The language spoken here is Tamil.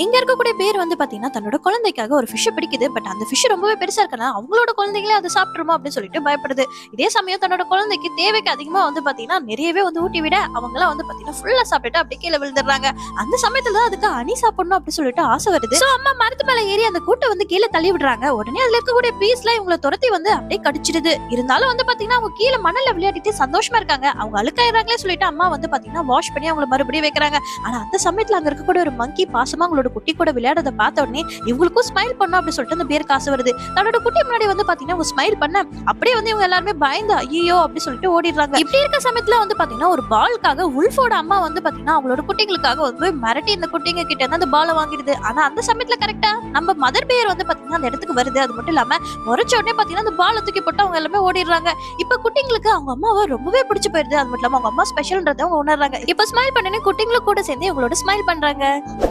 இங்க இருக்கக்கூடிய பேர் வந்து பாத்தீங்கன்னா தன்னோட குழந்தைக்காக ஒரு ஃபிஷ் பிடிக்குது. பட் அந்த ஃபிஷ் ரொம்பவே பெருசா இருக்கனா அவங்களோட குழந்தைங்களே அதை சாப்பிட்டுருமா அப்படின்னு சொல்லிட்டு பயப்படுது. இதே சமயம் தன்னோட குழந்தைக்கு தேவைக்கு அதிகமா வந்து பாத்தீங்கன்னா நிறையவே வந்து ஊட்டி விட அவங்களாம் வந்து பாத்தீங்கன்னா ஃபுல்லா சாப்பிட்டுட்டு அப்படியே கீழே விழுந்துடுறாங்க. அந்த சமயத்துல அதுக்கு அணி சாப்பிடணும் அப்படின்னு சொல்லிட்டு ஆசை வருது. சோ அம்மா மரத்து மேல ஏறி அந்த கூட்டை வந்து கீழே தள்ளி விடுறாங்க. உடனே அதுல இருக்கக்கூடிய பீஸ்ல இவங்களை துரத்தி வந்து அப்படியே கடிச்சிடுது. இருந்தாலும் வந்து பாத்தீங்கன்னா அவங்க கீழே மணல்ல விளையாடிட்டு சந்தோஷமா இருக்காங்க. அவங்க அழுக்காயிராங்களே சொல்லிட்டு அம்மா வந்து பாத்தீங்கன்னா வாஷ் பண்ணி அவங்களை மறுபடியும் வைக்கிறாங்க. ஆனா அந்த சமயத்துல அங்க இருக்கக்கூடிய ஒரு மங்கி பாசமா அவங்களோட குட்டி கூட விளையாடுறத பார்த்த உடனே இவங்களுக்கும் ஸ்மைல் பண்ணும் அப்படின்னு சொல்லிட்டு அந்த பேர் காசு வருது. தன்னோட குட்டி முன்னாடி வந்து பாத்தீங்கன்னா அவங்க ஸ்மைல் பண்ண அப்படியே வந்து இவங்க எல்லாருமே பயந்து ஐயோ அப்படி சொல்லிட்டு ஓடிடுறாங்க. இப்படி இருக்க சமயத்துல வந்து பாத்தீங்கன்னா ஒரு பாலுக்காக உல்ஃபோட அம்மா வந்து பாத்தீங்கன்னா அவங்களோட குட்டிகளுக்காக வந்து மிரட்டி இந்த குட்டிங்க கிட்ட இருந்து அந்த பாலை வாங்கிடுது. ஆனா அந்த சமயத்துல கரெக்டா நம்ம மதர் பேர் வந்து பாத்தீங்கன்னா அந்த இடத்துக்கு வருது. அது மட்டும் இல்லாம முறைச்ச உடனே பாத்தீங்கன்னா அந்த பாலை தூக்கி போட்டு அவங்க எல்லாமே ஓடிடுறாங்க. இப்ப குட்டிங்களுக்கு அவங்க அம்மாவை ரொம்பவே பிடிச்சு போயிருது. அது மட்டும் இல்லாம அவங்க அம்மா ஸ்பெஷல்ன்றதை அவங்க உணர்றாங்க. இப்ப ஸ்மைல் பண்ணனே குட்டிங்களும் கூட சேர்ந்து இவங்களோட ஸ்மைல் பண்றாங்க.